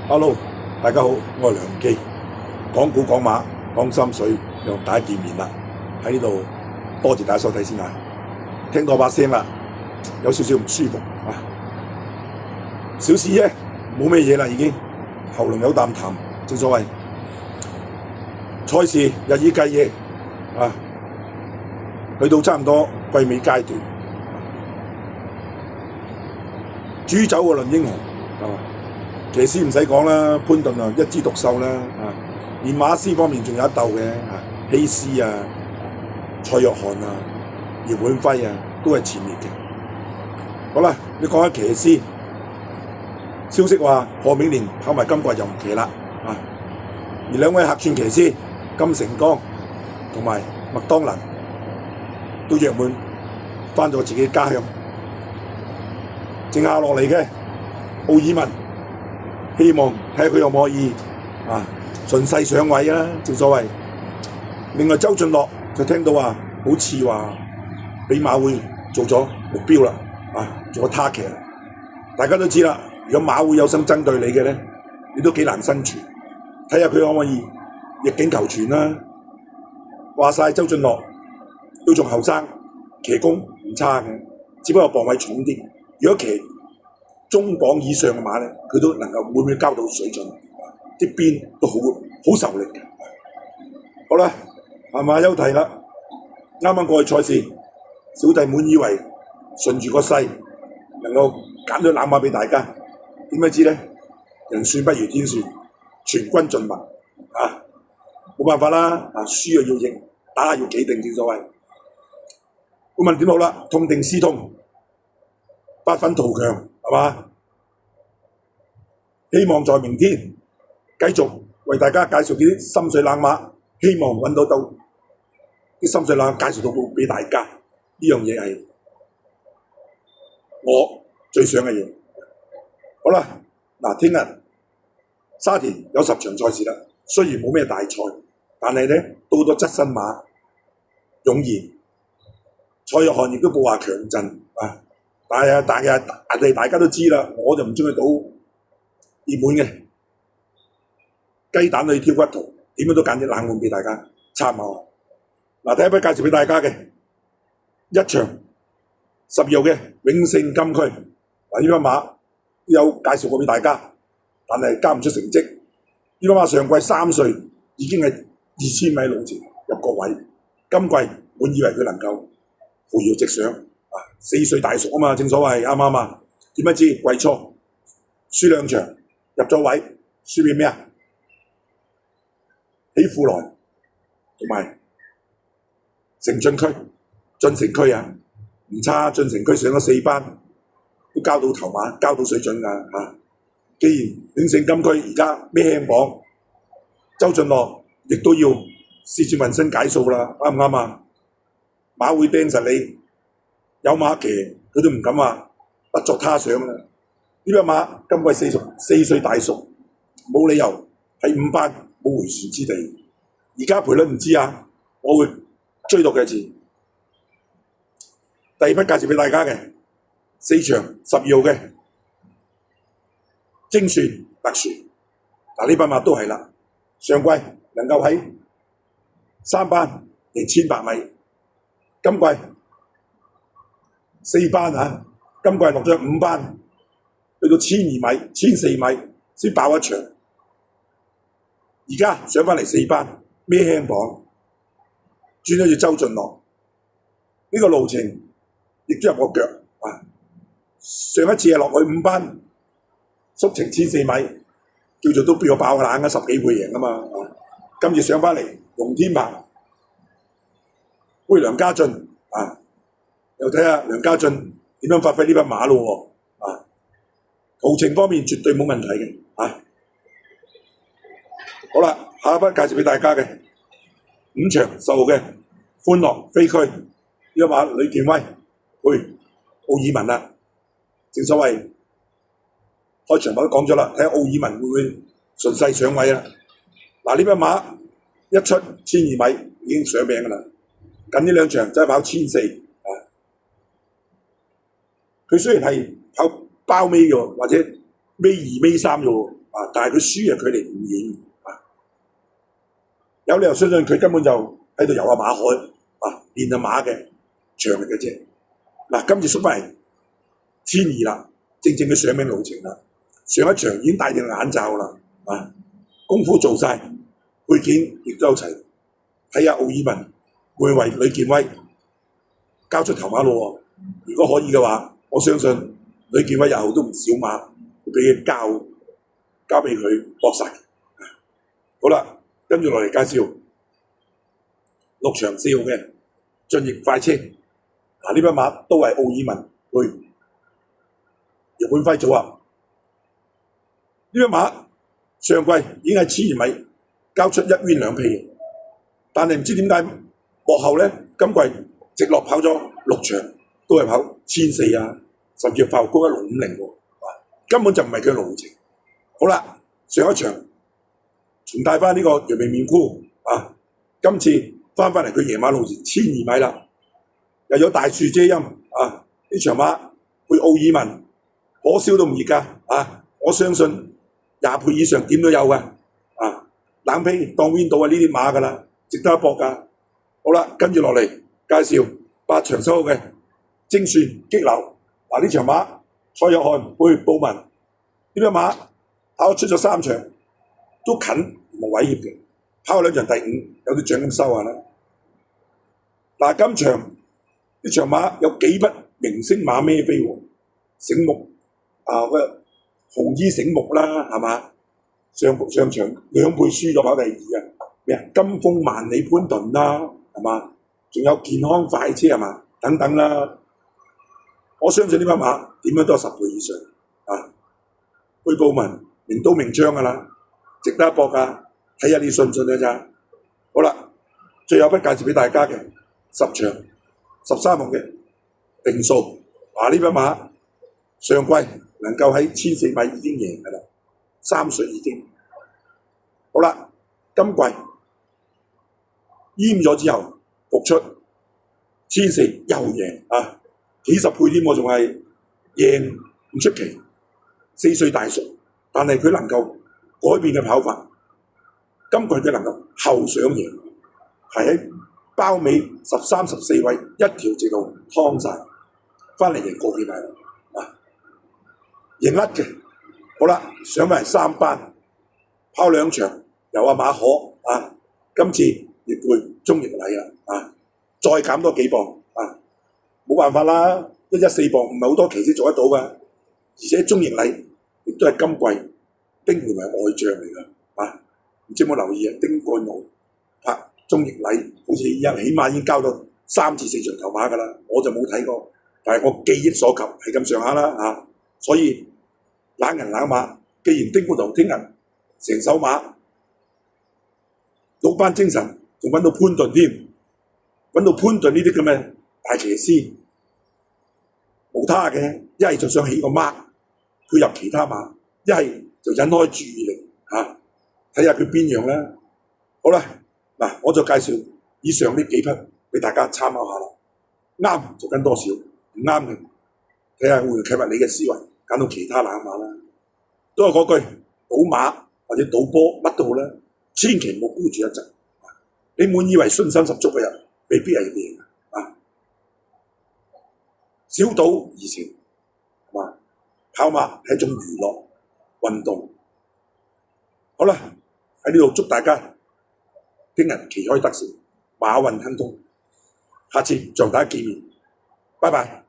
Hello，大家好，我係梁記，講股講馬講心水，又同大家見面啦。喺呢度多謝大家收睇先啊！聽到我把聲啦，有少少唔舒服啊，小事啫，冇咩嘢啦，已經喉嚨有啖痰，正所謂賽事日以繼夜啊，去到差唔多季尾階段，煮酒嘅論英雄啊！騎師唔使講啦，潘頓啊一枝獨秀啦，連馬師方面仲有一鬥嘅，希斯啊、蔡約翰啊、姚本輝啊，都係前列嘅。好啦，你講下騎師，消息話賀銘年跑埋今季就唔騎啦，而兩位客串騎師金城江同埋麥當能都約滿返咗自己家鄉，剩下落嚟嘅奧爾文。希望睇下佢可唔可以順勢上位啦，正所謂。另外周俊樂就聽到話，好似話俾馬會做咗目標啦，做咗 target。大家都知啦，如果馬會有心針對你嘅咧，你都幾難生存。睇下佢可唔可以逆境求存啦。話晒周俊樂都仲後生，騎功唔差嘅，只不過磅位重啲。如果騎中磅以上嘅馬咧，佢都能夠每每交到水準，啲邊都好受力嘅。好啦，係嘛休憩啦。啱啱過去賽事，小弟滿以為順住個勢能夠揀咗冷馬俾大家，點解知咧？人算不如天算，全軍盡墨冇辦法啦，輸又要贏，打要企定，正所謂。我問點好啦？痛定思痛，8分圖強。係嘛？希望在明天繼續為大家介紹啲心水冷馬，希望揾到啲心水冷馬介紹到俾大家。呢樣嘢係我最想嘅嘢。好啦，聽日沙田有10場賽事啦，雖然冇咩大賽，但係咧到咗質身馬湧現，蔡約翰亦都報話強陣但係大家都知啦，我就唔中意賭熱門嘅雞蛋去挑骨頭，點樣都揀啲冷門俾大家參考。第一筆介紹俾大家嘅一場12號嘅永勝金區，呢匹馬都有介紹過俾大家，但係交唔出成績。呢匹馬上季3歲已經係2000米路程入個位，今季滿以為佢能夠扶搖直上。4歲大熟啊嘛，正所謂啱唔啱啊？點不知季初輸2場入咗位，輸俾咩啊？喜富來同埋城進區、進城區唔差，進城區上咗4班，都交到頭馬，交到水準㗎既然永勝金區而家孭輕磅，周俊樂亦都要試試渾身解數啦，啱唔啱啊？馬會釘實你。有馬騎佢都唔敢話不作他想啦。呢匹馬今季4歲大熟，冇理由喺5班冇回旋之地。而家賠率唔知我會追到幾次。第二筆介紹俾大家嘅4場12號嘅精算特殊，呢匹馬都係啦，上季能夠喺3班贏1800米，今季4班今季落咗5班，去到1200米、1004米先爆一場。而家上返嚟4班，孭輕磅，轉咗隻周俊樂。呢個路程亦都入個腳上一次係落去5班，縮程1004米，叫做都比我爆冷10幾倍贏啊嘛。今次上返嚟，龍天鵬杯梁家俊又睇下梁家俊點樣發揮呢匹馬咯喎，途程方面絕對冇問題嘅好啦，下一筆介紹俾大家嘅5場10號嘅歡樂飛區，呢匹馬呂健威配奧爾文啦。正所謂開場我都講咗啦，睇下奧爾文會唔會順勢上位啦。呢匹馬一出1200米已經上名㗎啦，近呢2場就係跑1400。佢雖然係跑包尾喎，或者尾2尾3啫喎，但係佢輸距離唔遠有理由相信佢根本就喺度遊下馬海練下馬嘅長力嘅啫。今次縮翻嚟1,200啦，正正嘅上名路程啦。上一場已經戴定眼罩啦，功夫做晒，配件亦都有齊。睇下奧爾文會為呂健威交出頭馬路喎。如果可以嘅話，我相信呂健威日後都唔少馬會俾佢交俾佢搏殺。好啦，跟住落嚟介紹6場4號嘅駿翼快車。呢匹馬都係奧爾文配日本輝組合。呢匹馬上季已經喺1000米交出1圈2屁，但係唔知點解幕後呢，今季直落跑咗6場，都係跑1400甚至跑高1650喎，根本就唔係佢路程。好啦，上一場重帶翻呢個陽明面箍今次翻嚟佢夜馬路程1200米啦，又有大樹遮陰呢場馬配奧爾文火燒都唔熱㗎我相信20倍以上點都有㗎冷皮當 win 到呢啲馬㗎啦，值得一搏㗎。好啦，跟住落嚟介紹8場收嘅精算激流。呢場馬蔡約翰配布文，呢匹馬跑出咗3場都近冇威脅嘅，跑2場第5，有啲獎金收下啦。今場呢場馬有幾匹明星馬孭飛喎，醒目紅衣醒目啦，係嘛？上場2倍輸咗跑第2金風萬里潘頓啦，係嘛？仲有健康快車係嘛？等等啦。我相信呢匹馬點樣都有10倍以上配布文明刀明槍㗎啦，值得一搏㗎，睇下你信唔信㗎咋。好啦，最後一筆介紹俾大家嘅10場13號嘅定數。呢匹馬上季能夠喺1400米已經贏㗎啦，3歲已經。好啦，今季閹咗之後復出1400又贏幾十倍添喎，仲係贏唔出奇。4歲大熟，但係佢能夠改變嘅跑法，今季佢能夠後上贏，係喺包尾13、14位一條直路劏晒，翻嚟贏過幾米贏甩嘅。好啦，上埋3班，跑2場，由馬可今次亦配中型禮啦再減多幾磅冇辦法啦，114磅唔係好多騎師做得到㗎，而且中型禮亦都係今季丁冠為外將嚟㗎唔知有冇留意丁冠豪拍中型禮好似起碼已經交到3至4場頭馬㗎啦，我就冇睇過，但係我記憶所及係咁上下啦所以冷人冷馬，既然丁冠豪聽日成手馬老班精神，仲揾到潘頓添，揾到潘頓呢啲咁嘅大騎師，冇他嘅，一係就想起個馬配合其他馬，一係就引開注意力睇下佢邊樣啦。好啦，我就介紹以上呢幾匹俾大家參考下啦，啱就跟多少，唔啱嘅睇下會唔會啟發你嘅思維，揀到其他冷馬啦。都係嗰句，賭馬或者賭波乜都好啦，千祈唔好孤注一擲。你滿以為信心十足嘅人，未必係贏小賭怡情跑馬係一種娛樂運動。好啦，喺呢度祝大家聽日旗開得勝，馬運亨通。下次再同大家見面，拜拜。